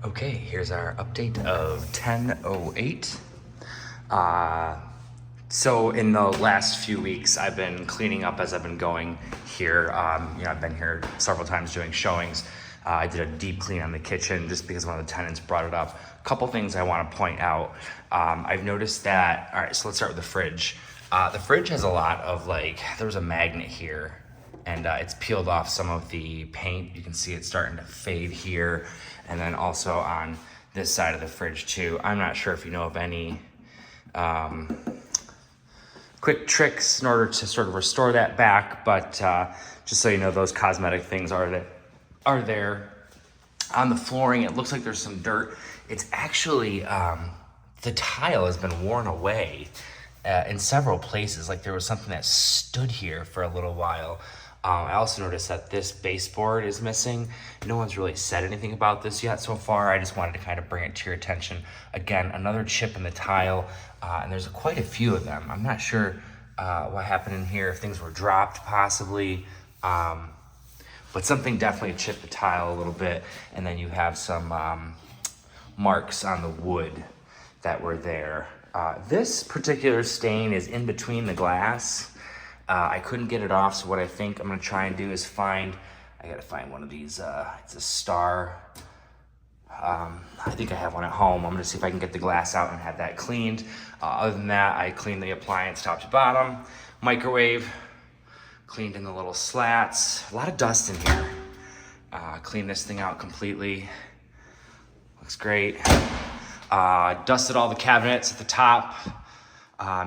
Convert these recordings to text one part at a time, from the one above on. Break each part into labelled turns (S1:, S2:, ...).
S1: Okay, here's our update of 10:08. So in the last few weeks, I've been cleaning up as I've been going here. I've been here several times doing showings. I did a deep clean on the kitchen just because one of the tenants brought it up. A couple things I want to point out. I've noticed that, all right, so let's start with the fridge. The fridge has a lot of there was a magnet here and it's peeled off some of the paint. You can see it starting to fade here. And then also on this side of the fridge too. I'm not sure if you know of any quick tricks in order to sort of restore that back, but just so you know, those cosmetic things are there. On the flooring, it looks like there's some dirt. It's actually, the tile has been worn away in several places. Like there was something that stood here for a little while. I also noticed that this baseboard is missing. No one's really said anything about this yet so far. I just wanted to kind of bring it to your attention. Again, another chip in the tile, and there's quite a few of them. I'm not sure what happened in here, if things were dropped possibly, but something definitely chipped the tile a little bit. And then you have some marks on the wood that were there. This particular stain is in between the glass. I couldn't get it off, so what I think I'm gonna try and do is I gotta find one of these, it's a star. I think I have one at home. I'm gonna see if I can get the glass out and have that cleaned. Other than that, I cleaned the appliance top to bottom, microwave, cleaned in the little slats. A lot of dust in here. Cleaned this thing out completely. Looks great. Dusted all the cabinets at the top.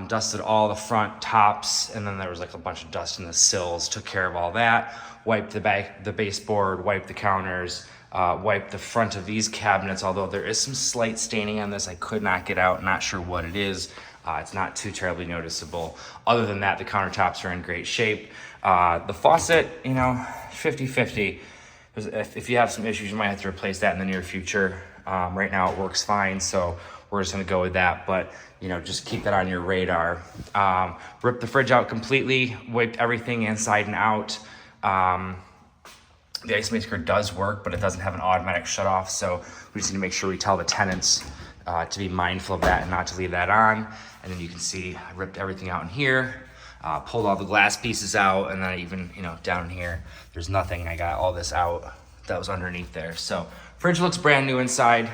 S1: Dusted all the front tops, and then there was like a bunch of dust in the sills. Took care of all that. Wiped the baseboard, wiped the counters, wiped the front of these cabinets, although there is some slight staining on this I could not get out. Not sure what it is. It's not too terribly noticeable. Other than that, the countertops are in great shape. The faucet, 50-50. If you have some issues, you might have to replace that in the near future. Right now it works fine, so we're just gonna go with that, but just keep that on your radar. Ripped the fridge out completely, wiped everything inside and out. The ice maker does work, but it doesn't have an automatic shut off, so we just need to make sure we tell the tenants to be mindful of that and not to leave that on. And then you can see I ripped everything out in here, pulled all the glass pieces out, and then even down here, there's nothing. I got all this out that was underneath there. So fridge looks brand new inside.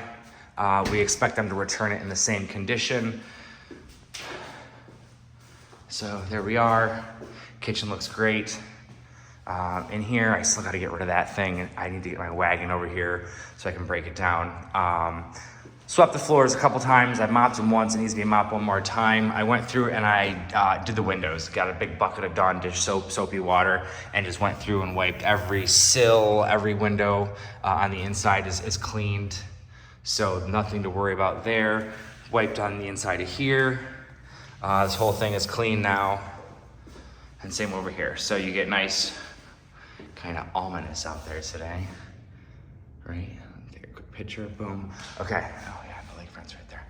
S1: We expect them to return it in the same condition. So there we are. Kitchen looks great. In here, I still gotta get rid of that thing. I need to get my wagon over here so I can break it down. Swept the floors a couple times. I mopped them once. It needs to be mopped one more time. I went through and I did the windows. Got a big bucket of Dawn dish soap, soapy water, and just went through and wiped every sill, every window on the inside is cleaned. So nothing to worry about there. Wiped on the inside of here. This whole thing is clean now. And same over here. So you get nice, kind of ominous out there today. Right? Take a quick picture, boom. Okay, oh yeah, the lakefront's right there.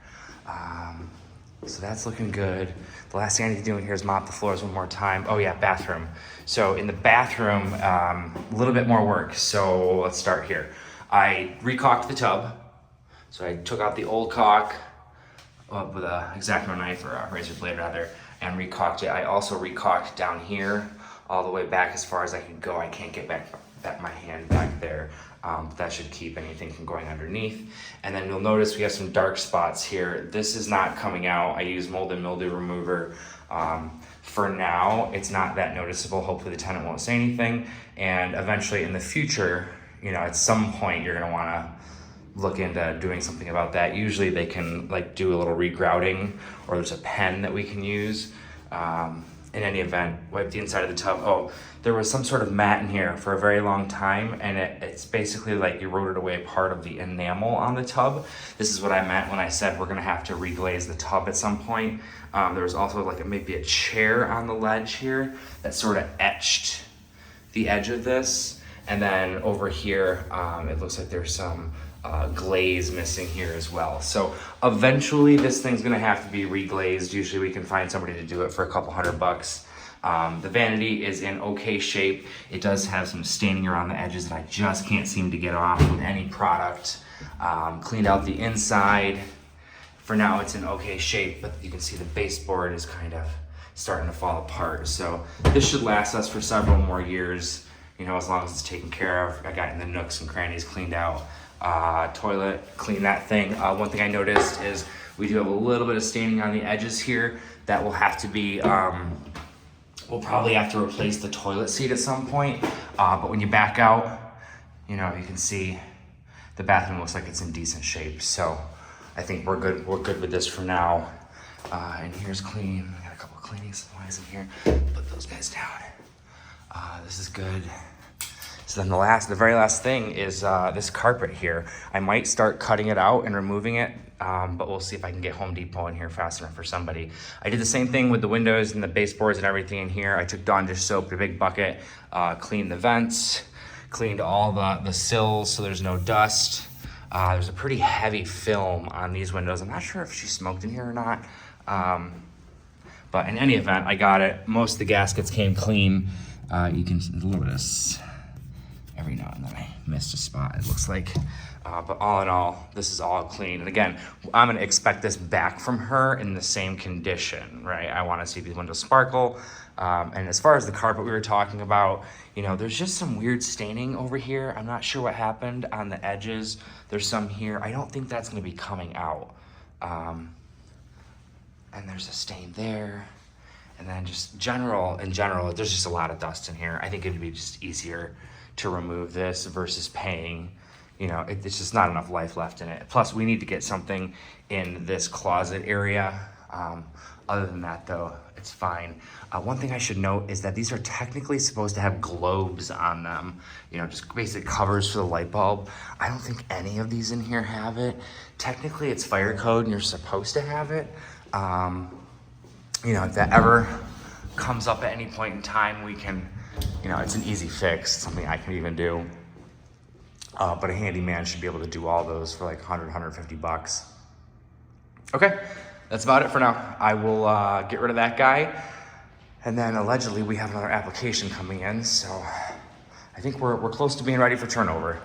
S1: So that's looking good. The last thing I need to do in here is mop the floors one more time. Oh yeah, bathroom. So in the bathroom, a little bit more work. So let's start here. I recaulked the tub. So I took out the old caulk with a X-Acto knife, or a razor blade rather, and recaulked it. I also recaulked down here all the way back as far as I can go. I can't get back my hand back there. But that should keep anything from going underneath. And then you'll notice we have some dark spots here. This is not coming out. I use mold and mildew remover. For now, it's not that noticeable. Hopefully the tenant won't say anything. And eventually in the future, at some point you're gonna wanna look into doing something about that. Usually they can do a little regrouting, or there's a pen that we can use. In any event, wipe the inside of the tub. Oh, there was some sort of mat in here for a very long time, and it's basically eroded away part of the enamel on the tub. This is what I meant when I said we're gonna have to reglaze the tub at some point. There was also maybe a chair on the ledge here that sort of etched the edge of this. And then over here, it looks like there's some glaze missing here as well. So eventually this thing's gonna have to be reglazed. Usually we can find somebody to do it for a couple $100. The vanity is in okay shape. It does have some staining around the edges that I just can't seem to get off with any product. Cleaned out the inside. For now, it's in okay shape, but you can see the baseboard is kind of starting to fall apart. So this should last us for several more years, you know, as long as it's taken care of. I got the nooks and crannies cleaned out. Toilet, clean that thing. One thing I noticed is we do have a little bit of staining on the edges here that will have to be, we'll probably have to replace the toilet seat at some point. But when you back out, you know, you can see the bathroom looks like it's in decent shape. So I think we're good with this for now. And here's clean. I got a couple of cleaning supplies in here. Put those guys down. This is good. So then the very last thing is this carpet here. I might start cutting it out and removing it, but we'll see if I can get Home Depot in here fast enough for somebody. I did the same thing with the windows and the baseboards and everything in here. I took Dawn dish soap in a big bucket, cleaned the vents, cleaned all the sills so there's no dust. There's a pretty heavy film on these windows. I'm not sure if she smoked in here or not. But in any event, I got it. Most of the gaskets came clean. You can see a little bit of every now and then I missed a spot, it looks like. But all in all, this is all clean. And again, I'm gonna expect this back from her in the same condition, right? I wanna see these windows sparkle. And as far as the carpet we were talking about, you know, there's just some weird staining over here. I'm not sure what happened on the edges. There's some here. I don't think that's gonna be coming out. And there's a stain there. And then just in general, there's just a lot of dust in here. I think it'd be just easier to remove this versus paying, you know, it's just not enough life left in it. Plus we need to get something in this closet area. Other than that though, it's fine. One thing I should note is that these are technically supposed to have globes on them, you know, just basic covers for the light bulb. I don't think any of these in here have it. Technically it's fire code and you're supposed to have it. You know, if that ever comes up at any point in time, we can, you know, it's an easy fix, something I can even do. But a handyman should be able to do all those for like 100, 150 bucks. Okay, that's about it for now. I will get rid of that guy. And then allegedly we have another application coming in. So I think we're close to being ready for turnover.